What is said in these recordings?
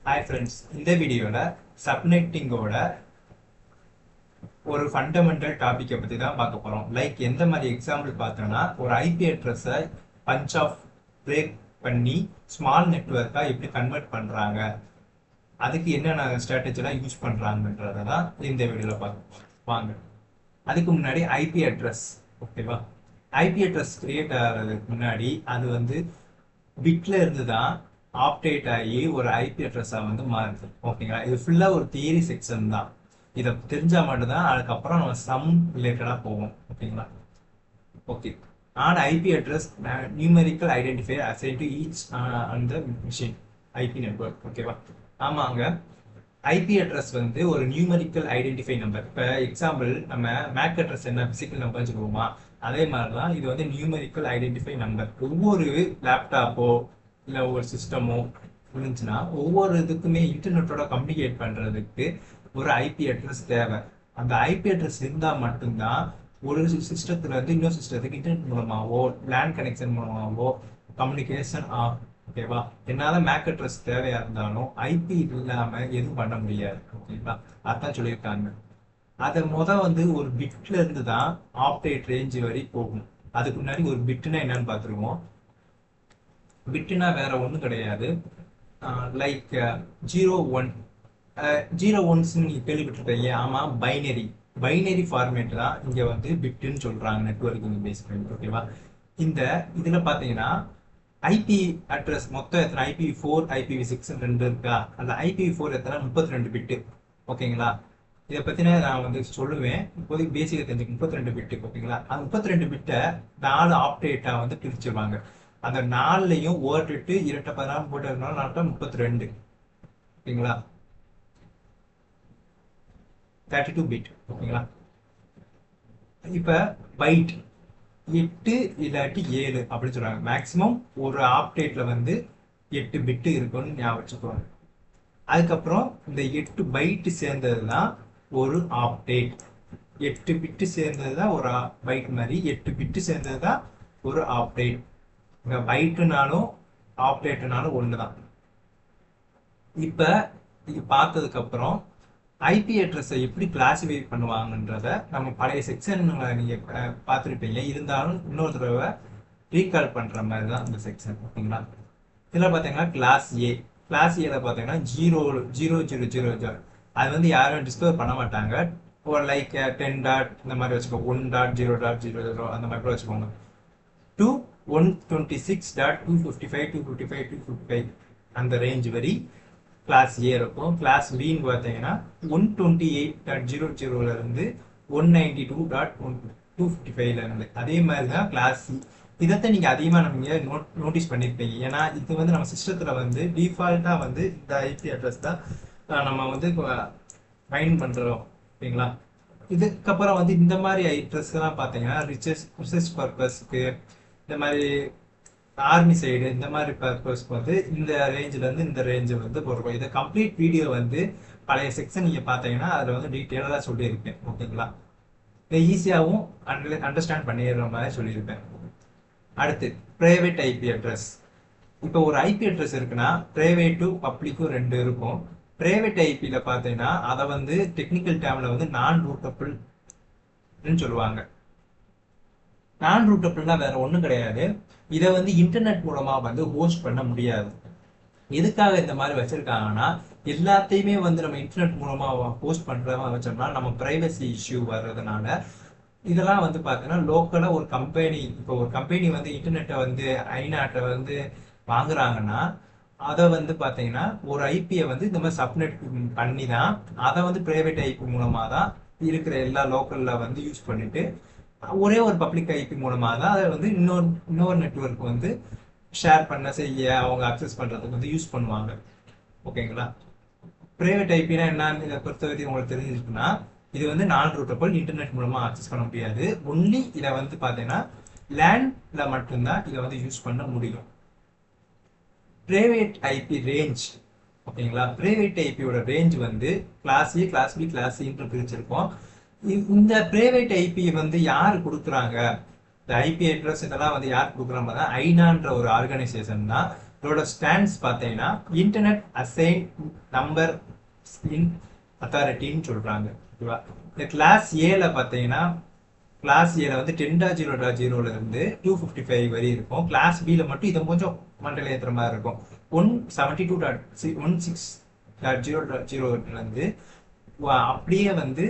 Hi friends, இந்த வீடியோல சப்நெட்டிங்கோட ஒரு ஃபண்டமெண்டல் டாபிக்கை பத்தி தான் பார்க்க போறோம். லைக் எந்த மாதிரி எக்ஸாம்பிள் பார்த்தோம்னா ஒரு ஐபி அட்ரஸை பஞ்ச் ஆஃப் பிரேக் பண்ணி ஸ்மால் நெட்வொர்க்கா எப்படி கன்வெர்ட் பண்றாங்க, அதுக்கு என்னென்ன ஸ்ட்ராட்டஜிலாம் யூஸ் பண்றாங்கன்றத தான் இந்த வீடியோல பார்க்க வாங்க. அதுக்கு முன்னாடி ஐபி அட்ரஸ் ஓகேவா. ஐபி அட்ரஸ் கிரியேட் ஆகிறதுக்கு முன்னாடி அது வந்து பிட்ல இருந்து தான் ஆப்டேட் ஆகி ஒரு ஐபி அட்ரஸா வந்து மாறுது ஓகேங்களா. இது ஃபுல்லா ஒரு தியரி செக்ஷன் தான். இதை தெரிஞ்சா மட்டும்தான் அதுக்கப்புறம் நம்ம சம் ரிலேட்டடா போவோம் ஓகேங்களா. Okay, on IP address numerical identifier assign to each on the machine IP network ஓகேவா. ஆமாங்க, ஐபி அட்ரஸ் வந்து ஒரு நியூமெரிக்கல் ஐடென்டிஃபை நம்பர். இப்போ எக்ஸாம்பிள் நம்ம மேக் அட்ரஸ் என்ன பிசிக்கல் நம்பர் வச்சுக்கோமா, அதே மாதிரி தான் இது வந்து நியூமெரிக்கல் ஐடென்டிஃபை நம்பர். ஒவ்வொரு லேப்டாப்போ இல்லை ஒரு சிஸ்டமோ இருந்துச்சுன்னா ஒவ்வொரு இதுக்குமே இன்டர்நெட்டோட கம்யூனிகேட் பண்ணுறதுக்கு ஒரு ஐபி அட்ரஸ் தேவை. அந்த ஐபி அட்ரஸ் இருந்தால் மட்டும்தான் ஒரு சிஸ்டத்துல இருந்து இன்னொரு சிஸ்டத்துக்கு இன்டர்நெட் மூலமாகவோ லேண்ட் கனெக்ஷன் மூலமாகவோ கம்யூனிகேஷன் ஆகும் ஓகேவா. என்னால மேக் அட்ரஸ் தேவையா இருந்தாலும் ஐபி இல்லாம எதுவும் பண்ண முடியாது ஓகேங்களா. அதான் சொல்லியிருக்காங்க. அதை வந்து ஒரு பிட்ல இருந்து தான் ஆப்டேட் ரேஞ்ச் வரை போகும். அதுக்கு முன்னாடி ஒரு பிட்னா என்னன்னு பார்த்துருவோம். பிட்னா வேற ஒன்றும் கிடையாது. லைக் 0 1 0 1 நீங்க கேள்விப்பட்டிருப்பீங்க. ஆமா, பைனரி ஃபார்மேட் தான் இங்க வந்து பிட்னு சொல்றாங்க நெட்வொர்க்கிங் பேஸ் பண்ணி ஓகேவா. இந்த இதுல பாத்தீங்கன்னா ஐபி அட்ரஸ் மொத்தம் எத்தனை, IPv4 IPv6 ரெண்டு இருக்கா. அந்த IPv4 எத்தனை 32 பிட்டு ஓகேங்களா. இதை பத்தின நான் வந்து சொல்லுவேன். இப்போதைக்கு பேசிக்க தெரிஞ்சுக்க 32 பிட்டு ஓகேங்களா. அந்த 32 பிட்டை 4 ஆப்டேட்டா வந்து பிரிச்சிருவாங்க. அந்த 4லையும் ஓட்டுட்டு இரட்டை 16 போட்டதுனால 32 ஓகேங்களா. 32 பிட் ஓகேங்களா. இப்ப பைட் 8 இல்லாட்டி 7 அப்படின்னு சொல்றாங்க. மேக்சிமம் ஒரு ஆப்டேட்ல வந்து 8 பிட்டு இருக்கும்னு ஞாபகம் வச்சுக்கோங்க. அதுக்கப்புறம் இந்த 8 பைட்டு சேர்ந்தது தான் ஒரு ஆப்டேட். 8 பிட்டு சேர்ந்தது தான் ஒரு பைட் மாதிரி 8 பிட்டு சேர்ந்தது தான் ஒரு ஆப்டேட். இங்க பைட்டுனாலும் ஆப்டேட்னாலும் ஒண்ணுதான். இப்ப இது பார்த்ததுக்கு அப்புறம் ஐபி அட்ரஸை எப்படி கிளாசிஃபை பண்ணுவாங்கன்றத நம்ம பழைய செக்ஷன்களை நீங்க பார்த்துருப்பீங்க. இருந்தாலும் இன்னொரு தடவை ரீகால் பண்ற மாதிரி தான் இந்த செக்ஷன் ஓகேங்களா. இதில் பார்த்தீங்கன்னா கிளாஸ் ஏல பார்த்தீங்கன்னா 0 0 0 0 அது வந்து யாரும் டிஸ்கவர் பண்ண மாட்டாங்க. ஒரு லைக் 10 டாட் இந்த மாதிரி வச்சுக்கோங்க. 1.0.00 அந்த மாதிரி கூட வச்சுக்கோங்க. 126.255 அந்த ரேஞ்ச் வரை கிளாஸ் ஏ இருக்கும். கிளாஸ் பின்னு பார்த்தீங்கன்னா 128.00 இருந்து 192.255 இருந்து. அதே மாதிரி தான் கிளாஸ் சி. இதைத்தான் நீங்க அதிகமா நம்ம நோட்டீஸ் பண்ணிருப்பீங்க. ஏன்னா இது வந்து நம்ம சிஸ்டத்துல வந்து டிஃபால்ட்டா வந்து இந்த ஐபி அட்ரஸ் தான் நம்ம வந்து ஃபைண்ட் பண்றோம் ஓகேங்களா. இதுக்கப்புறம் வந்து இந்த மாதிரி அட்ரஸ் எல்லாம் பாத்தீங்கன்னா ரிசர்ச் பர்பஸ்க்கு, இந்த மாதிரி ஆர்மி சைடு, இந்த மாதிரி பர்பஸ்க்கு வந்து இந்த ரேஞ்சில இருந்து இந்த ரேஞ்சு வந்து போடுறோம். இதை கம்ப்ளீட் வீடியோ வந்து பழைய செக்ஷன் நீங்க பாத்தீங்கன்னா அதுல வந்து டீட்டெயிலா சொல்லியிருப்பேன் ஓகேங்களா. இதை ஈஸியாகவும் அண்டர்ஸ்டாண்ட் பண்ணிடுற மாதிரி சொல்லியிருப்பேன். அடுத்து பிரைவேட் ஐபி அட்ரஸ். இப்போ ஒரு ஐபி அட்ரஸ் இருக்குன்னா பிரைவேட்டும் பப்ளிக்கும் ரெண்டு இருக்கும். பிரைவேட் ஐபியில பார்த்தீங்கன்னா அதை வந்து டெக்னிக்கல் டேர்ம்ல வந்து நான் ரூட்டபிள் சொல்லுவாங்க. நான் ரூட்டபிள்னா வேற ஒன்றும் கிடையாது. இதை வந்து இன்டர்நெட் மூலமா வந்து ஹோஸ்ட் பண்ண முடியாது. எதுக்காக இந்த மாதிரி வச்சிருக்காங்கன்னா எல்லாத்தையுமே வந்து நம்ம இன்டர்நெட் மூலமா ஹோஸ்ட் பண்ற மாதிரி வச்சோம்னா நம்ம பிரைவசி இஷ்யூ வர்றதுனால இதெல்லாம் வந்து பார்த்தீங்கன்னா லோக்கலா ஒரு கம்பெனி, இப்போ ஒரு கம்பெனி வந்து இன்டர்நெட்டை வந்து ஐநாட்டை வந்து வாங்குறாங்கன்னா அதை வந்து பார்த்தீங்கன்னா ஒரு ஐபியை வந்து இந்த மாதிரி சப்நெட் பண்ணி தான் அதை வந்து பிரைவேட் ஐபி மூலமா தான் இருக்கிற எல்லா லோக்கல்ல வந்து யூஸ் பண்ணிட்டு ஒரே ஒரு பப்ளிக் ஐபி மூலமா தான் அதை வந்து இன்னொரு நெட்வொர்க் வந்து ஷேர் பண்ண செய்ய அவங்க அக்சஸ் பண்றதுக்கு வந்து யூஸ் பண்ணுவாங்க ஓகேங்களா. பிரைவேட் ஐபினா என்னன்னு இதை பொறுத்தவரைக்கும் உங்களுக்கு தெரிஞ்சிருக்குன்னா இது வந்து நான் ரூட்டபிள், இன்டர்நெட் மூலமா அக்சஸ் பண்ண முடியாது. ஒன்லி இதை வந்து பாத்தீங்கன்னா லேண்ட்ல மட்டும்தான் இதை வந்து யூஸ் பண்ண முடியும். பிரைவேட் ஐபி ரேஞ்ச் ஓகேங்களா. பிரைவேட் ஐபியோட ரேஞ்ச் வந்து கிளாஸ் ஏ, கிளாஸ் பி, கிளாஸ் சின்னு பிரிச்சிருக்கோம். இந்த பிரைவேட் ஐபி வந்து யாரு கொடுக்குறாங்க, இந்த ஐபி அட்ரஸ் இதெல்லாம் வந்து யார் கொடுக்குறாங்க, ஐநான்ற ஒரு ஆர்கனைசேஷன் தான் இதோட ஸ்டாண்ட்ஸ் பார்த்தீங்கன்னா இன்டர்நெட் அசைன் நம்பர் இன் அத்தாரிட்டின்னு சொல்றாங்க. ஓகேவா? இந்த கிளாஸ் ஏல பார்த்தீங்கன்னா கிளாஸ் ஏல வந்து 10.0.0ல இருந்து 255 வரை இருக்கும். கிளாஸ் பில மட்டும் இதை கொஞ்சம் மண்டல ஏற்றுற மாதிரி இருக்கும். 172.16.0.0ல இருந்து அப்படியே வந்து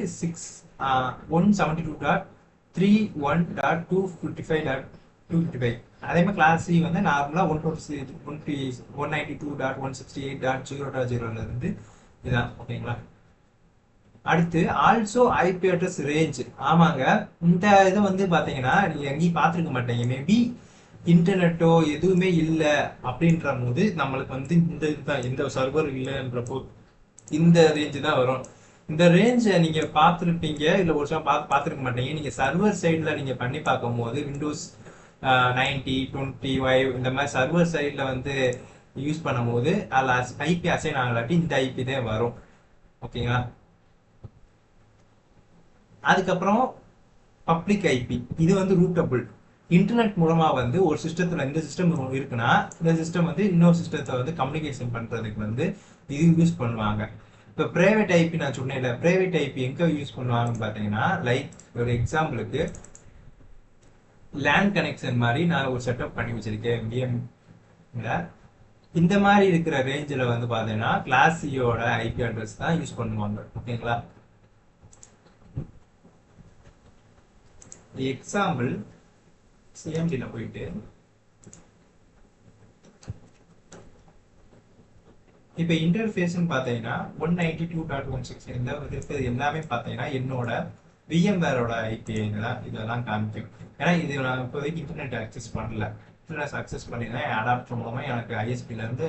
172.31.255.255. அதே மாதிரி கிளாஸ் சி வந்து நார்மலா 192.168.0.0ல இருந்து இதான். ஓகேங்களா? அடுத்து ஆல்சோ ஐபி அட்ரஸ் ரேஞ்ச். ஆமாங்க, இந்த இதை வந்து பாத்தீங்கன்னா நீங்க எங்கேயும் பார்த்துருக்க மாட்டீங்க. மேபி இன்டர்நெட்டோ எதுவுமே இல்லை அப்படின்ற போது நம்மளுக்கு வந்து இந்த இதுதான், எந்த சர்வர் இல்லைன்றப்போ இந்த ரேஞ்சு தான் வரும். இந்த ரேஞ்சை நீங்க பார்த்துருப்பீங்க, இல்லை ஒரு சில பார்த்துருக்க மாட்டீங்க. நீங்க சர்வர் சைடில் நீங்க பண்ணி பார்க்கும் போது விண்டோஸ் 90, 25 இந்த மாதிரி சர்வர் சைடில் வந்து யூஸ் பண்ணும் போது அதில் ஐபி அசைன் ஆகலாட்டி இந்த ஐபி தான் வரும். ஓகேங்களா? அதுக்கப்புறம் பப்ளிக் ஐபி, இது வந்து ரூட்டபிள். இன்டர்நெட் மூலமா வந்து ஒரு சிஸ்டத்துல இந்த சிஸ்டம் இருக்குன்னா இந்த சிஸ்டம் வந்து இன்னொரு சிஸ்டத்தை வந்து கம்யூனிகேஷன் பண்றதுக்கு வந்து இது யூஸ் பண்ணுவாங்க. இப்போ பிரைவேட் ஐபி நான் சொன்னேன்ல, பிரைவேட் ஐபி எங்க யூஸ் பண்ணுவாங்கன்னு பாத்தீங்கன்னா, லைக் ஒரு எக்ஸாம்பிளுக்கு லேண்ட் கனெக்ஷன் மாதிரி நான் ஒரு செட்டப் பண்ணி வச்சிருக்கேன் விஎம்ல. இந்த மாதிரி இருக்கிற ரேஞ்சில் வந்து பாத்தீங்கன்னா கிளாஸ் சியோட ஐபி அட்ரஸ் தான் யூஸ் பண்ணுவாங்க. ஓகேங்களா? எக்ஸாம்பிள் சிஎம்டில போயிட்டு இப்ப இன்டர்ஃபேஸ்ன்னு பாத்தீங்கன்னா 192.168 இந்த இருக்கிறது எல்லாமே பாத்தீங்கன்னா என்னோட விஎம்வேரோட ஐபி இதெல்லாம் காமிக்கும். ஏன்னா இது நான் இப்போதைக்கு இன்டர்நெட் அக்சஸ் பண்ணல. இன்டர்நெட் அக்சஸ் பண்ணினா அடாப்டர் மூலமா எனக்கு ஐஎஸ்பில இருந்து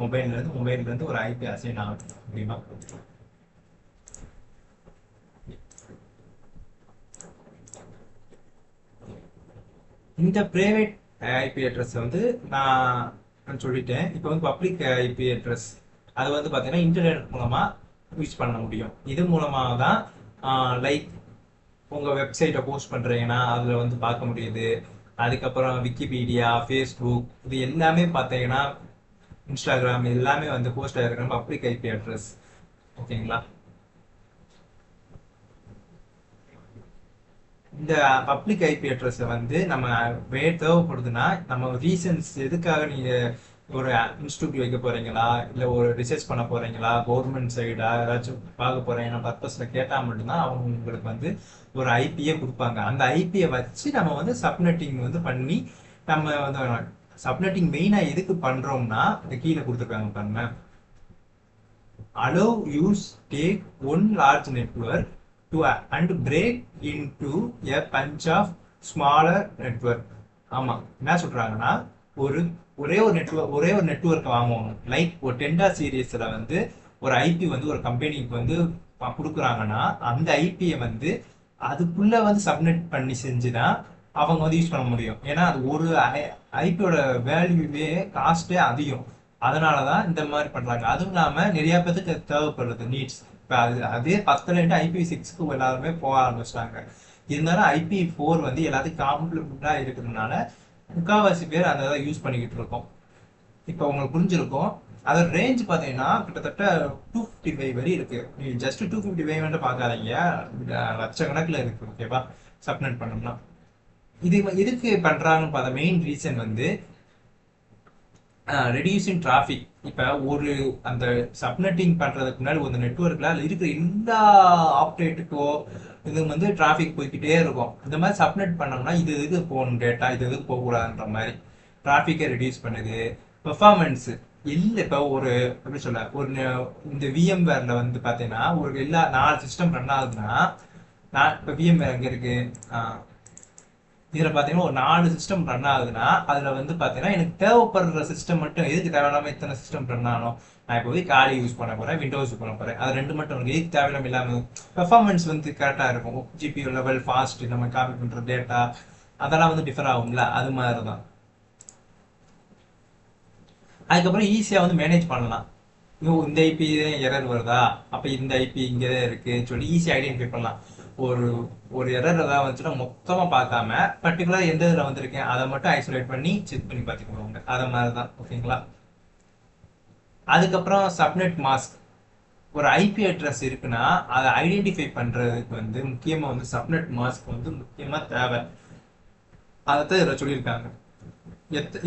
மொபைல்ல இருந்து ஒரு ஐபி அசைன் ஆகும். அப்படின்னா இந்த பிரைவேட் ஐபி அட்ரஸ் வந்து நான் சொல்லிட்டேன். இப்போ வந்து பப்ளிக் ஐபி அட்ரஸ் அது வந்து பார்த்தீங்கன்னா இன்டர்நெட் மூலமா யூஸ் பண்ண முடியும். இது மூலமாக தான் லைக் உங்கள் வெப்சைட்டை போஸ்ட் பண்ணுறீங்கன்னா அதில் வந்து பார்க்க முடியுது. அதுக்கப்புறம் விக்கிபீடியா, ஃபேஸ்புக் இது எல்லாமே பார்த்தீங்கன்னா இன்ஸ்டாகிராம் எல்லாமே வந்து போஸ்ட் ஆகிருக்கிற பப்ளிக் ஐபி அட்ரஸ். ஓகேங்களா? இந்த பப்ளிக் ஐபி அட்ரஸை வந்து நம்ம தேவைப்படுதுன்னா நம்ம ரீசன்ஸ் எதுக்காக நீங்க ஒரு இன்ஸ்டியூட் வைக்க போறீங்களா, இல்லை ஒரு ரிசர்ச் பண்ண போறீங்களா, கவர்மெண்ட் சைடா ஏதாச்சும் பார்க்க போறீங்கன்னா பர்பஸ்ல கேட்டா மட்டும்தான் அவங்க உங்களுக்கு வந்து ஒரு ஐபியை கொடுப்பாங்க. அந்த ஐபியை வச்சு நம்ம வந்து சப்நெட்டிங் வந்து பண்ணி நம்ம வந்து சப்நெட்டிங் மெயினா எதுக்கு பண்றோம்னா இந்த கீழே கொடுத்துருக்காங்க பாருங்க. allow use take one large network to and break into a bunch of smaller network. ஆமா, என்ன சொல்றாங்கன்னா ஒரே ஒரு நெட்வொர்க் வாங்குவாங்க. லைக் ஒரு 10 சீரீஸ்ல வந்து ஒரு ஐபி வந்து ஒரு கம்பெனிக்கு வந்து கொடுக்குறாங்கன்னா அந்த ஐபியை வந்து அதுக்குள்ள வந்து சப்நெட் பண்ணி செஞ்சுதான் அவங்க வந்து யூஸ் பண்ண முடியும். ஏன்னா அது ஒரு ஐபியோட வேல்யூவே காஸ்டே அதிகம். அதனாலதான் இந்த மாதிரி பண்றாங்க. அதுவும் இல்லாம நிறைய பேருக்கு தேவைப்படுறது நீட்ஸ். இப்ப அதே 10ல IPv6க்கு எல்லாருமே போக ஆரம்பிச்சிட்டாங்க. இருந்தாலும் IP4 வந்து எல்லாத்துக்கும் காம்ப்ளிமெண்டா இருக்கிறதுனால முக்கால்வாசி பேர் அந்த இதை யூஸ் பண்ணிக்கிட்டு இருக்கோம். இப்போ உங்களுக்கு புரிஞ்சிருக்கும். அதோட ரேஞ்ச் பார்த்தீங்கன்னா கிட்டத்தட்ட 255 வரை இருக்கு. நீங்க ஜஸ்ட் 255 மட்டும் பார்க்காதீங்க, லட்சக்கணக்கில் இருக்கு. ஓகேவா? சப்நெட் பண்ணோம்னா இது எதுக்கு பண்றாங்கன்னு பார்த்தா மெயின் ரீசன் வந்து ரெடியூசிங் டிராஃபிக். இப்போ ஒரு அந்த சப்நெட்டிங் பண்றதுக்கு முன்னாடி ஒரு நெட்ஒர்க்ல இருக்கிற எல்லா ஆப்ரேட்டுக்கோ இது வந்து டிராஃபிக் போய்கிட்டே இருக்கும். இந்த மாதிரி சப்நெட் பண்ணோம்னா இது எதுக்கு போகணும் டேட்டா, இது எதுக்கு போகக்கூடாதுன்ற மாதிரி டிராஃபிக்கை ரெடியூஸ் பண்ணுது. பெர்ஃபார்மன்ஸ் இல்லை. இப்போ ஒரு எப்படி சொல்ல, ஒரு இந்த விஎம்வேர்ல வந்து பார்த்தீங்கன்னா ஒரு எல்லா 4 சிஸ்டம் ரன் ஆகுதுன்னா, நான் இப்போ விஎம்வேர் எங்கே இருக்கு, இதில் பார்த்தீங்கன்னா ஒரு 4 சிஸ்டம் ரன் ஆகுதுன்னா அதில் வந்து பார்த்தீங்கன்னா எனக்கு தேவைப்படுற சிஸ்டம் மட்டும், எதுக்கு தேவையில்லாமல் இத்தனை சிஸ்டம் ரன் ஆகணும், நான் இப்போ வந்து காலி யூஸ் பண்ண போகிறேன், விண்டோஸ் யூஸ் பண்ண போகிறேன், அது 2 மட்டும் இருக்கு. எதுக்கு தேவையில்லாமல் இல்லாமல் பெர்ஃபார்மன்ஸ் வந்து கரெக்டாக இருக்கும். ஜிபியூ லெவல், ஃபாஸ்ட், நம்ம காப்பி பண்ணுற டேட்டா அதெல்லாம் வந்து டிஃபர் ஆகும்ல, அது மாதிரி தான். அதுக்கப்புறம் ஈஸியாக வந்து மேனேஜ் பண்ணலாம். இந்த ஐபி எரர் வருதா, அப்போ இந்த ஐபி இங்கே தான் இருக்குன்னு சொல்லி ஈஸியாக ஐடென்டிஃபை பண்ணலாம். ஒரு ஒரு எரர் ஏதாவது வந்துச்சுன்னா மொத்தமா பார்க்காம பர்டிகுலரா எந்த இதுல வந்திருக்கேன் அதை மட்டும் ஐசோலேட் பண்ணி செக் பண்ணி பார்த்துக்குவாங்க. அதை மாதிரி தான். ஓகேங்களா? அதுக்கப்புறம் சப்நெட் மாஸ்க். ஒரு ஐபி அட்ரஸ் இருக்குன்னா அதை ஐடென்டிஃபை பண்றதுக்கு வந்து முக்கியமா வந்து சப்நெட் மாஸ்க் வந்து முக்கியமா தேவை. அதைத்தான் இதில் சொல்லியிருக்காங்க.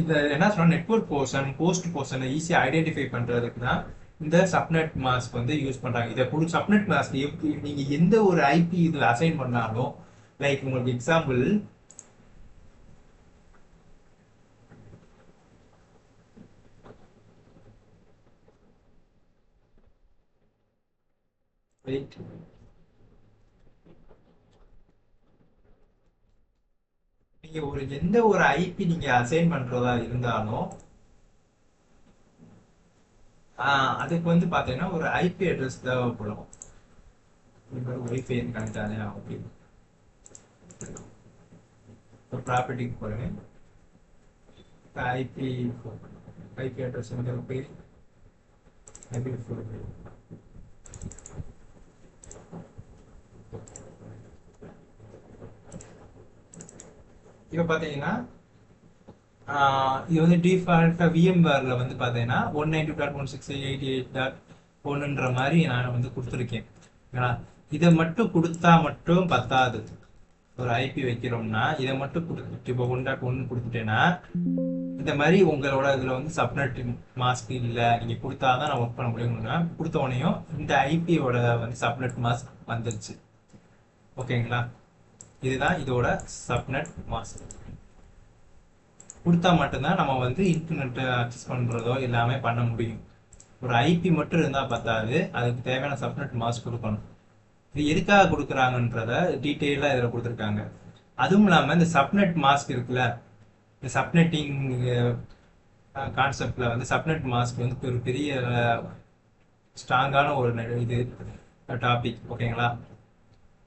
இதை என்ன சொன்னா, நெட்வொர்க் போர்ஷன் போஸ்ட் போர்ஷனை ஈஸியா ஐடென்டிஃபை பண்றதுக்கு தான் இந்த சப்நெட் மாஸ்க் வந்து யூஸ் பண்றாங்க. இதை சப்நெட் மாஸ்க் எப்படி நீங்க எந்த ஒரு ஐபி இதுல அசைன் பண்ணாலும், லைக் உங்களுக்கு எக்ஸாம்பிள் வெயிட், நீங்க எந்த ஒரு ஐபி நீங்க அசைன் பண்றதா இருந்தாலும் அதுக்கு வந்து பாத்தீங்கன்னா ஒரு ஐபி அட்ரஸ் தேவைப்படும். ஒய்ஃபை கனெக்ட் ஆகலையா அப்படின்னு ப்ராப்பர்ட்டிக்கு போறேன். ஐபி ஐபி அட்ரஸ் வந்து போய் ஐபி இப்போ பார்த்தீங்கன்னா இது வந்து டிஃபால்ட்டாக விஎம்வேரில் வந்து பார்த்தீங்கன்னா 192.168.1ன்ற மாதிரி நான் வந்து கொடுத்துருக்கேன். இதை மட்டும் கொடுத்தா மட்டும் பத்தாது. ஒரு ஐபி வைக்கிறோம்னா இதை மட்டும் கொடுத்துட்டு இப்போ 1.1 கொடுத்துட்டேன்னா இந்த மாதிரி உங்களோட இதில் வந்து சப்நெட் மாஸ்க் இல்லை, நீங்கள் கொடுத்தாதான் நான் ஒர்க் பண்ண முடியும்னா கொடுத்த உடனேயும் இந்த ஐபியோட வந்து சப்நெட் மாஸ்க் வந்துருச்சு. ஓகேங்களா? இதுதான் இதோட சப்நெட் மாஸ்க். கொடுத்தா மட்டும்தான் நம்ம வந்து இன்டர்நெட் அக்சஸ் பண்றதோ எல்லாமே பண்ண முடியும். ஒரு ஐபி மட்டும் இருந்தா பத்தாது, அதுக்கு தேவையான சப்நெட் மாஸ்க் கொடுக்கணும். இது எதுக்காக கொடுக்குறாங்கன்றத டீட்டெயிலா இதுல கொடுத்துருக்காங்க. அதுவும் இல்லாம இந்த சப்நெட் மாஸ்க் இருக்குல்ல, இந்த சப்நெட்டிங் கான்செப்ட்ல வந்து சப்நெட் மாஸ்க் வந்து ஒரு பெரிய ஸ்ட்ராங்கான ஒரு இது டாபிக். ஓகேங்களா?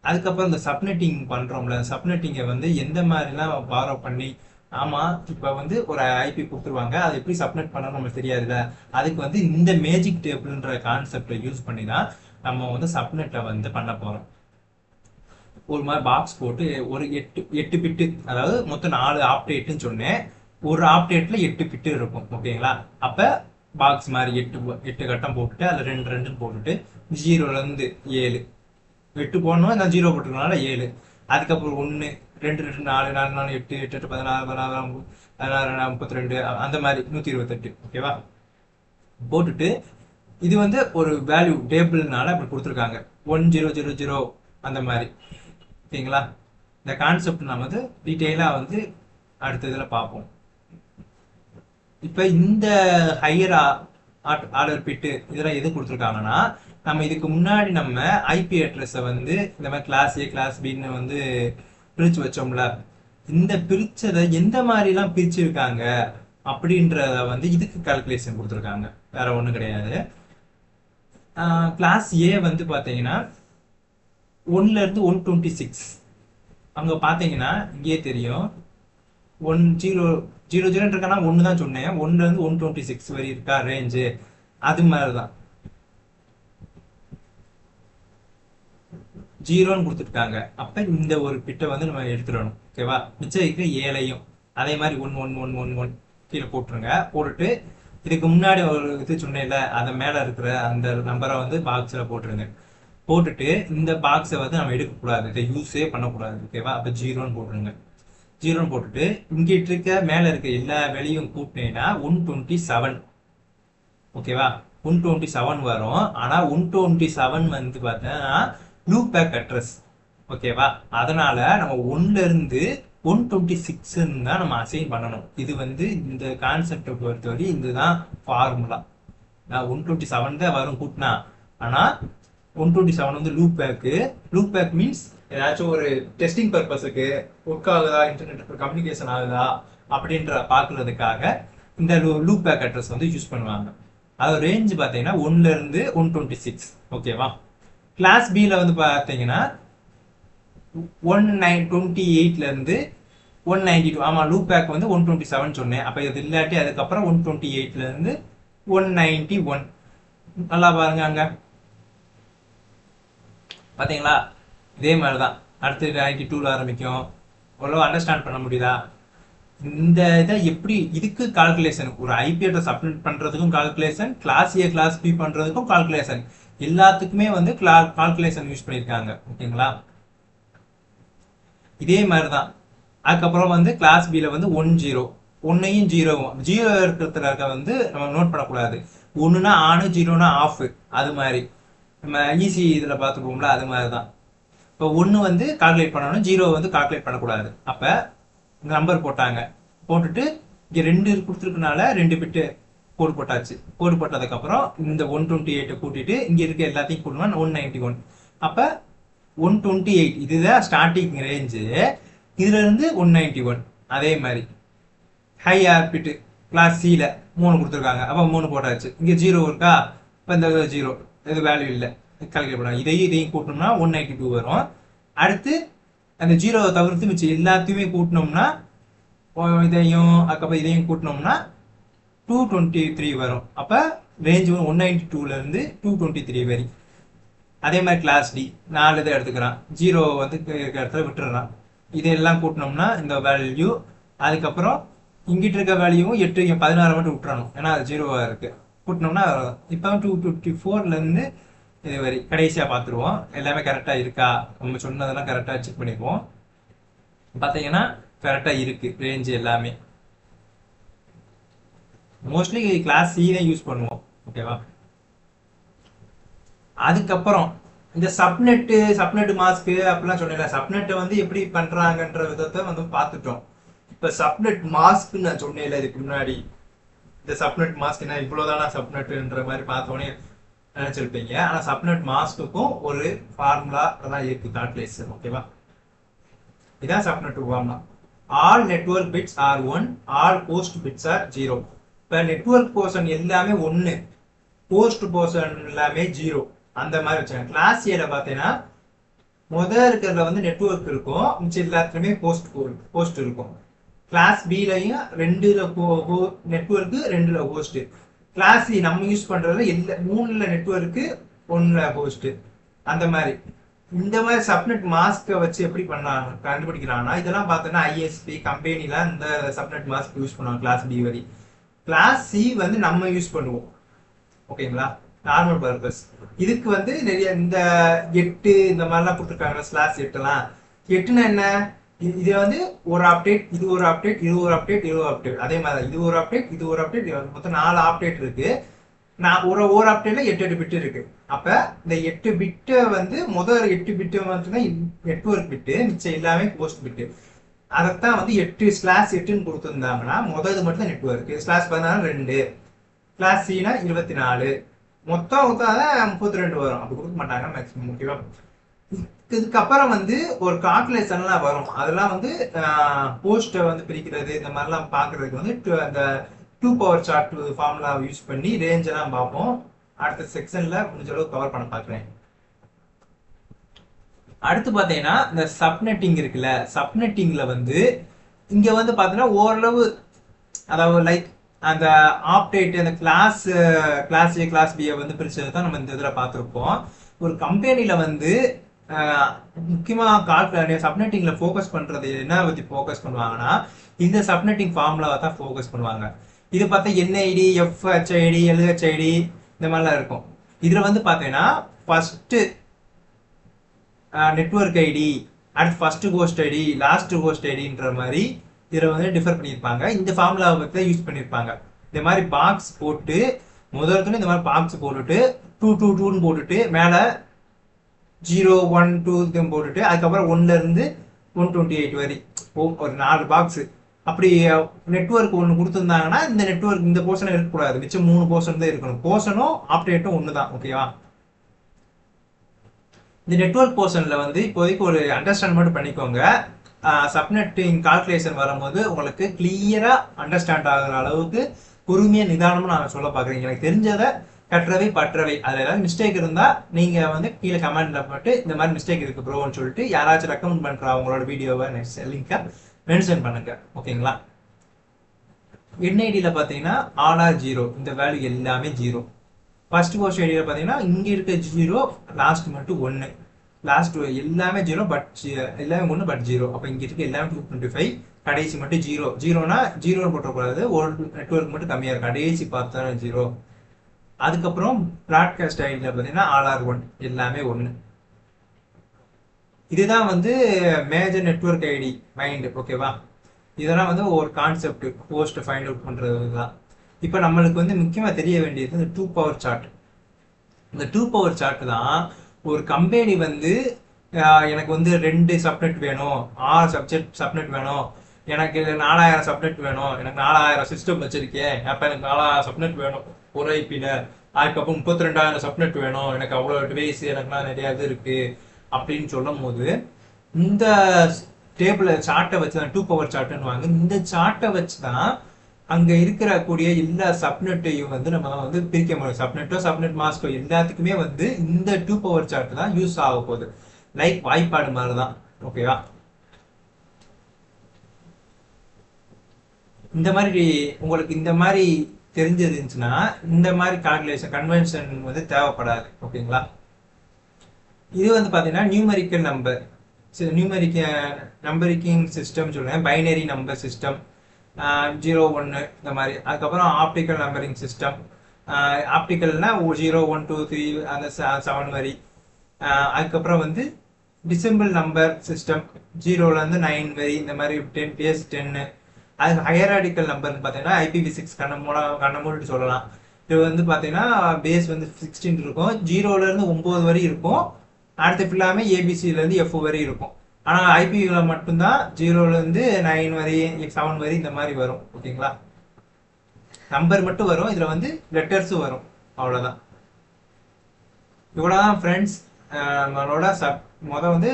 அதுக்கப்புறம் இந்த சப்நெட்டிங் பண்றோம்ல, சப்நெட்டிங்கை வந்து எந்த மாதிரிலாம் ஃபாலோ பண்ணி, ஆமா இப்ப வந்து ஒரு ஐபி கொடுத்துருவாங்க, அதை எப்படி சப்நெட் பண்ணணும் நமக்கு தெரியாதுல்ல, அதுக்கு வந்து இந்த மேஜிக் டேபிள்ன்ற கான்செப்டை யூஸ் பண்ணி தான் நம்ம வந்து சப்நெட்டை வந்து பண்ண போறோம். ஒரு மாதிரி பாக்ஸ் போட்டு ஒரு 8 பிட்டு, அதாவது மொத்தம் 4 ஆப்டேட்னு சொன்னேன், ஒரு ஆப்டேட்ல 8 பிட்டு இருக்கும். ஓகேங்களா? அப்ப பாக்ஸ் மாதிரி 8 கட்டம் போட்டுட்டு அதுல 2 2 போட்டுட்டு 0ல இருந்து 7 8 போடணும், நான் 0 போட்டுருக்கனால 7, அதுக்கப்புறம் 1 2 2 4 4 4 8 8 8 16 16 16 32 அந்த மாதிரி 128. ஓகேவா? போட்டுட்டு இது வந்து ஒரு வேல்யூ டேபிள்னால அப்படி கொடுத்துருக்காங்க 1000 அந்த மாதிரி. ஓகேங்களா? இந்த கான்செப்ட் நம்ம வந்து டீட்டெயிலா வந்து அடுத்த இதில் பார்ப்போம். இப்போ இந்த ஹையர் ஆர்டர் பிட்டு இதெல்லாம் எது கொடுத்துருக்காங்கன்னா, நம்ம இதுக்கு முன்னாடி நம்ம ஐபி அட்ரஸை வந்து இந்த மாதிரி கிளாஸ் ஏ கிளாஸ் பின்னு வந்து பிரிச்சு வச்சோம்ல, இந்த பிரிச்சதை எந்த மாதிரிலாம் பிரிச்சிருக்காங்க அப்படின்றத வந்து இதுக்கு கால்குலேஷன் கொடுத்துருக்காங்க. வேற ஒன்றும் கிடையாது. கிளாஸ் ஏ வந்து பார்த்தீங்கன்னா 1ல இருந்து 126, அங்க பாத்தீங்கன்னா இங்கே தெரியும் 1000 இருக்கா, 1 தான் சொன்னேன், 1ல இருந்து 126 வரை இருக்கா ரேஞ்சு, அது மாதிரிதான் 0ன்னு கொடுத்துருக்காங்க. அப்ப இந்த ஒரு பிட்டை வந்து நம்ம எடுத்துடணும். ஓகேவா? மிச்சம் இருக்கிற 7ஐயும் அதே மாதிரி 1 1 1 1 1 கீழே போட்டுருங்க. போட்டுட்டு இதுக்கு முன்னாடி ஒரு இது சொன்னேன்ல, அது மேல இருக்கிற அந்த நம்பரை வந்து பாக்ஸ்ல போட்டுருங்க. போட்டுட்டு இந்த பாக்ஸை வந்து நம்ம எடுக்கக்கூடாது, இதை யூஸே பண்ணக்கூடாது. ஓகேவா? அப்ப 0ன்னு போட்டுருங்க. 0ன்னு போட்டுட்டு இங்கிட்டு இருக்க மேல இருக்க எல்லா வெளியும் கூட்டினீங்கன்னா 127. ஓகேவா? 127 வரும். ஆனா 127 வந்து பார்த்தீங்கன்னா லூப் பேக் அட்ரஸ். ஓகேவா? அதனால நம்ம 1ல இருந்து 126 தான் நம்ம அசைன் பண்ணணும். இது வந்து இந்த கான்செப்டை பொறுத்தவரை இதுதான் ஃபார்முலா. 127 தான் வரும் கூட்டினா, ஆனா 127 வந்து loop back. Loop back means ஏதாச்சும் ஒரு டெஸ்டிங் பர்பஸுக்கு ஒர்க் ஆகுதா, இன்டர்நெட் கம்யூனிகேஷன் ஆகுதா அப்படின்ற பார்க்கறதுக்காக இந்த லூப் பேக் அட்ரஸ் வந்து யூஸ் பண்ணுவாங்க. அது ரேஞ்ச் பார்த்தீங்கன்னா 1ல இருந்து 126. ஓகேவா? கிளாஸ் பியில் வந்து பார்த்தீங்கன்னா 128ல இருந்து 192. ஆமா, லூப் பேக் வந்து 127 சொன்னேன். அப்ப இது இல்லாட்டி அதுக்கப்புறம் 128ல இருந்து 191. நல்லா பாருங்க, அங்க பாத்தீங்களா இதே மாதிரி தான் அடுத்து 92ல ஆரம்பிக்கும். அவ்வளோ அண்டர்ஸ்டாண்ட் பண்ண முடியுதா? இந்த இதை எப்படி இதுக்கு கால்குலேஷன், ஒரு ஐபி அட்ரஸ் சப்மிட் பண்றதுக்கும் calculation, class A class B பண்றதுக்கும் கால்குலேஷன், எல்லாத்துக்குமே வந்து கால்குலேஷன் யூஸ் பண்ணியிருக்காங்க. ஓகேங்களா? இதே மாதிரி தான் அதுக்கப்புறம் வந்து கிளாஸ் பியில் வந்து 10 ஒன்னையும் ஜீரோவும், ஜீரோ இருக்கிறதுல இருக்க வந்து நம்ம நோட் பண்ணக்கூடாது. ஒன்றுனா ஆனு, ஜீரோனா ஆஃப். அது மாதிரி நம்ம ஈஸி இதில் பார்த்துப்போம்ல, அது மாதிரி தான். இப்போ ஒன்று வந்து கால்குலேட் பண்ணணும், ஜீரோ வந்து கால்குலேட் பண்ணக்கூடாது. அப்போ நம்பர் போட்டாங்க, போட்டுட்டு இங்கே 2 கொடுத்துருக்கனால 2 பிட்டு கோடு போட்டாச்சு. கோடு போட்டதுக்கப்புறம் இந்த 128 கூட்டிட்டு இங்கே இருக்க எல்லாத்தையும் கூட்டணும் 191. அப்போ 128 இதுதான் ஸ்டார்டிங் ரேஞ்சு. இதுல இருந்து 191. அதே மாதிரி ஹை ஆர்பிட் கிளாஸ் சியில் 3 கொடுத்துருக்காங்க. அப்போ 3 போட்டாச்சு. இங்கே 0 இருக்கா? இப்போ இந்த 0 இது வேல்யூ இல்லை, கால்குலேட் பண்ணலாம். இதையும் கூட்டணும்னா 192 வரும். அடுத்து அந்த 0 தவிர்த்து மிச்சம் எல்லாத்தையுமே கூட்டினோம்னா அதுக்கப்புறம் இதையும் கூட்டினோம்னா 223 வரும். அப்போ ரேஞ்ச் 192ல இருந்து 223 வரை. அதே மாதிரி கிளாஸ் டி 4 இதை எடுத்துக்கிறான், 0 வந்து இருக்கிற இடத்துல விட்டுறான். இதெல்லாம் கூட்டினோம்னா இந்த வேல்யூ, அதுக்கப்புறம் இங்கிட்ட இருக்க வேல்யூவும் 8 16 மட்டும் விட்டுறணும், ஏன்னா அது 0வா இருக்கு. கூட்டினோம்னா இப்போ 254ல இருந்து இது வரை கடைசியாக பார்த்துருவோம் எல்லாமே கரெக்டாக இருக்கா, நம்ம சொன்னதெல்லாம் கரெக்டாக செக் பண்ணிக்குவோம். பார்த்தீங்கன்னா கரெக்டாக இருக்கு ரேஞ்சு எல்லாமே. மோஸ்ட்லி கிளாஸ் சி தான் யூஸ் பண்ணுவோம். ஓகேவா? அதுக்கப்புறம் இந்த சப்நெட் மாஸ்க்கு அப்படிலாம் சொன்னேன். சப்நெட்டை வந்து எப்படி பண்றாங்கன்ற விதத்தை வந்து பார்த்துட்டோம். இப்ப சப்நெட் மாஸ்க் நான் சொன்னேன்ல இதுக்கு முன்னாடி, இந்த சப்நெட் மாஸ்க்னா இவ்வளவுதானா சப்நெட்ன்ற மாதிரி பார்த்தோன்னே நினைச்சிருப்பீங்க. ஆனா சப்நெட் மாஸ்க்குக்கும் ஒரு ஃபார்முலா தான் இருக்கு, கால்குலேஷன். ஓகேவா? இதான் subnet formula. All network bits are 1, all host bits are 0. இப்ப நெட்வொர்க் போர்ஷன் எல்லாமே 1, போஸ்ட் போர்ஷன் எல்லாமே 0. அந்த மாதிரி வச்சாங்க. கிளாஸ் ஏல பார்த்தீங்கன்னா முதல் இருக்கிறதுல வந்து நெட்வொர்க் இருக்கும், மிச்சம் எல்லாத்துலயுமே போஸ்ட் இருக்கும். கிளாஸ் பிலையும் 2ல நெட்வொர்க் 2ல போஸ்ட். கிளாஸ் சி நம்ம யூஸ் பண்றதுல 3ல நெட்வொர்க் 1ல போஸ்ட். அந்த மாதிரி இந்த மாதிரி சப்நெட் மாஸ்கை வச்சு எப்படி பண்ணாங்க கண்டுபிடிக்கிறாங்கன்னா, இதெல்லாம் பார்த்தோன்னா ஐஎஸ்பி கம்பெனிலாம் இந்த சப்நெட் மாஸ்க் யூஸ் பண்ணுவாங்க கிளாஸ் பி வரை. கிளாஸ் சி வந்து நம்ம யூஸ் பண்ணுவோம். ஓகேங்களா? Normal purpose. இதுக்கு வந்து நிறைய இந்த 8 இந்த மாதிரிலாம் கொடுத்துருக்காங்க, ஸ்லாஷ் 8லாம். 8னா என்ன? இது வந்து ஒரு அப்டேட், இது ஒரு அப்டேட், இது ஒரு அப்டேட், இது ஒரு அப்டேட். அதே மாதிரி இது ஒரு அப்டேட், இது ஒரு அப்டேட், மொத்தம் 4 அப்டேட் இருக்கு. நான் ஒரு அப்டேட்ல 8 பிட் இருக்கு. அப்ப இந்த 8 பிட்டை வந்து முதல் 8 பிட்டு மட்டும்தான் நெட்வொர்க் பிட்டு, மிச்சம் எல்லாமே போஸ்ட் பிட்டு. அதைத்தான் வந்து 8/8ன்னு கொடுத்துருந்தாங்கன்னா முதல் மட்டும் தான் நெட்வொர்க். ஸ்லாஷ் 16 2, கிளாஸ் சினா 24, மொத்தம் 32 வரும். அப்படி கொடுக்க மாட்டாங்க மேக்ஸிமம். ஓகேவா? இதுக்கப்புறம் வந்து ஒரு கால்குலேஷன்லாம் வரும். அதெல்லாம் வந்து போஸ்ட்டை வந்து பிரிக்கிறது இந்த மாதிரிலாம் பார்க்கறதுக்கு வந்து அந்த 2 பவர் சார்ட் ஃபார்முலா யூஸ் பண்ணி ரேஞ்ச் எல்லாம் பார்ப்போம். அடுத்த செக்ஷன்ல முடிஞ்ச அளவு கவர் பண்ண பார்க்குறேன். அடுத்து பார்த்தீங்கன்னா இந்த சப்நெட்டிங் இருக்குல்ல, சப்நெட்டிங்ல வந்து இங்க வந்து பார்த்தீங்கன்னா ஓரளவு, அதாவது லைக் அந்த ஆப்டேட் அந்த கிளாஸ் ஏ கிளாஸ் பியை வந்து பிரிச்சது தான் நம்ம இந்த இதில் பார்த்துருப்போம். ஒரு கம்பெனியில் வந்து முக்கியமாக சப்நெட்டிங்ல ஃபோக்கஸ் பண்றது என்ன பற்றி ஃபோக்கஸ் பண்ணுவாங்கன்னா, இந்த சப்நெட்டிங் ஃபார்முலாவை தான் ஃபோக்கஸ் பண்ணுவாங்க. இது பார்த்தா என்ஐடி, எஃப்ஹெச்ஐடி, எல்ஹெச்ஐடி இந்த மாதிரிலாம் இருக்கும். இதில் வந்து பார்த்தீங்கன்னா ஃபர்ஸ்ட் நெட்வொர்க் ஐடி, அடுத்து first host ID, last host ஐடின்ற மாதிரி இதில் வந்து டிஃபர் பண்ணியிருப்பாங்க. இந்த ஃபார்முலாவை பற்றி தான் யூஸ் பண்ணியிருப்பாங்க. இந்த மாதிரி பாக்ஸ் போட்டு முதல்ல இந்த மாதிரி பாக்ஸ் போட்டுட்டு 222ன்னு போட்டுட்டு மேலே 0 1 2 போட்டுட்டு அதுக்கப்புறம் 1ல இருந்து 128 வரை ஒரு 4 பாக்ஸ். அப்படி நெட்வொர்க் ஒன்று கொடுத்துருந்தாங்கன்னா இந்த நெட்வொர்க் இந்த போர்ஷன் இருக்கக்கூடாது, மிச்சம் 3 போர்ஷன் தான் இருக்கணும். போர்ஷனும் ஆப்டேட்டும் ஒன்று தான். ஓகேவா? இந்த நெட்வொர்க் போர்ஷன்ல வந்து இப்போதைக்கு ஒரு அண்டர்ஸ்டாண்ட் மட்டும் பண்ணிக்கோங்க. சப்நெட்டிங் கால்குலேஷன் வரும்போது உங்களுக்கு கிளியரா அண்டர்ஸ்டாண்ட் ஆகுற அளவுக்கு பொறுமையா நிதானமும் நான் சொல்ல பாக்குறேன். எனக்கு தெரிஞ்சதை கற்றவை பற்றவை, அதுல ஏதாவது மிஸ்டேக் இருந்தா நீங்க வந்து கீழே கமெண்ட்ல போட்டு இந்த மாதிரி மிஸ்டேக் இருக்கு ப்ரோன்னு சொல்லிட்டு யாராச்சும் ரெக்கமெண்ட் பண்ற அவங்களோட வீடியோவை லிங்கை மென்ஷன் பண்ணுங்க. ஓகேங்களா? என்ஐடியில பாத்தீங்கன்னா ஆல் ஆர் 0, இந்த வேல்யூ எல்லாமே 0. ஃபர்ஸ்ட் போஸ்ட் ஐடியில பாத்தீங்கன்னா இங்க இருக்க 0, லாஸ்ட் மட்டும் 1. லாஸ்ட் எல்லாமே 0 பட் எல்லாமே 1 பட் 0. அப்போ இங்க இருக்க எல்லாமே 225, கடைசி மட்டும் 0. 0னா 0 போட்டக்கூடாது, ஒரு நெட்வொர்க் மட்டும் கம்மியா இருக்கும், கடைசி பார்த்தா 0. அதுக்கப்புறம் ப்ராட்காஸ்ட் ஐடியில் பார்த்தீங்கன்னா ALR1 எல்லாமே 1. இதுதான் வந்து மேஜர் நெட்வொர்க் ஐடி மைண்ட். ஓகேவா? இதெல்லாம் வந்து ஒரு கான்செப்ட் போஸ்ட் ஃபைண்ட் அவுட் பண்றது தான். இப்போ நம்மளுக்கு வந்து முக்கியமா தெரிய வேண்டியது இந்த 2 பவர் சார்ட். இந்த 2 பவர் சார்ட் தான் ஒரு கம்பெனி வந்து எனக்கு வந்து 2 சப்நெட் வேணும், 6 சப்நெட் வேணும், எனக்கு 4000 சப்நெட் வேணும், எனக்கு 4000 சிஸ்டம் வச்சிருக்கேன், அப்ப எனக்கு 4000 சப்நெட் வேணும் ஒரு ஐபில, அதுக்கப்புறம் 32,000 சப்நெட் வேணும், எனக்கு அவ்வளோ டிவைஸ் எனக்குலாம் நிறைய இது இருக்கு அப்படின்னு சொல்லும் போது இந்த டேபிள் சார்ட்டை வச்சு தான் 2 பவர் சார்ட்னு வாங்க. இந்த சார்ட்டை வச்சு தான் அங்க இருக்கிற கூடிய எல்லா சப்நெட்டையும் வந்து நம்ம வந்து பிரிக்க முடியும். சப்நெட்டோ சப்நெட் மாஸ்கோ எல்லாத்துக்குமே வந்து இந்த 2 பவர் சார்ட் தான் யூஸ் ஆக போகுது. லைக் வாய்ப்பாடு மாதிரி தான். ஓகேவா? இந்த மாதிரி உங்களுக்கு இந்த மாதிரி தெரிஞ்சிருந்துச்சுன்னா இந்த மாதிரி கால்குலேஷன் கன்வென்ஷன் வந்து தேவைப்படாது. ஓகேங்களா? இது வந்து பாத்தீங்கன்னா நியூமரிக்கல் நம்பர், நம்பரிக்கிங் சிஸ்டம் சொல்லுவேன், பைனரி நம்பர் சிஸ்டம் 0 1 இந்த மாதிரி. அதுக்கப்புறம் ஆப்டிக்கல் நம்பரிங் சிஸ்டம், ஆப்டிக்கல்னா 0 1 2 3 அந்த 7 வரி. அதுக்கப்புறம் வந்து டிசிம்பிள் நம்பர் சிஸ்டம் 0ல இருந்து 9 வரி, இந்த மாதிரி 10 பேஸ் 10. அது ஹையராடிக்கல் நம்பர்னு பார்த்தீங்கன்னா IPv6 கண்ண மூடிட்டு சொல்லலாம். இது வந்து பார்த்தீங்கன்னா பேஸ் வந்து 16 இருக்கும், 0ல இருந்து 9 வரி இருக்கும், அடுத்து ஃபுல்லாமே ABCல இருந்து F வரி இருக்கும். ஆனால் ஐபிவில மட்டும்தான் 0ல இருந்து 9 வரி 7 வரி இந்த மாதிரி வரும். ஓகேங்களா? நம்பர் மட்டும் வரும், இதுல வந்து லெட்டர்ஸும் வரும். அவ்வளோதான். இவ்வளோதான் ஃப்ரெண்ட்ஸ். நம்மளோட வந்து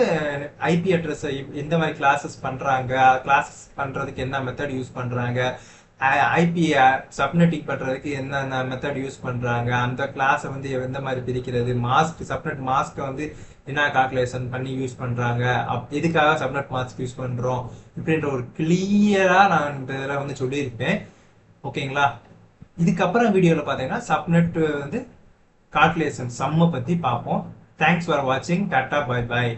ஐபி அட்ரஸ் எந்த மாதிரி கிளாஸஸ் பண்றாங்க, கிளாஸஸ் பண்றதுக்கு என்ன மெத்தட் யூஸ் பண்றாங்க, ஐபி சப்நெட்டிங் பண்றதுக்கு என்னென்ன மெத்தட் யூஸ் பண்றாங்க, அந்த கிளாஸை வந்து எந்த மாதிரி பிரிக்கிறது, மாஸ்க் சப்நெட் மாஸ்க்கை வந்து என்ன கால்குலேஷன் பண்ணி யூஸ் பண்றாங்க, எதுக்காக சப்நெட் மாஸ்க் யூஸ் பண்றோம் இப்படின்ற ஒரு கிளியரா நான் இந்த இதில் வந்து சொல்லியிருப்பேன். ஓகேங்களா? இதுக்கப்புறம் வீடியோவில் பார்த்தீங்கன்னா சப்நெட் வந்து கால்குலேஷன் சம்மை பற்றி பார்ப்போம். தேங்க்ஸ் ஃபார் வாட்சிங். Tata, bye bye.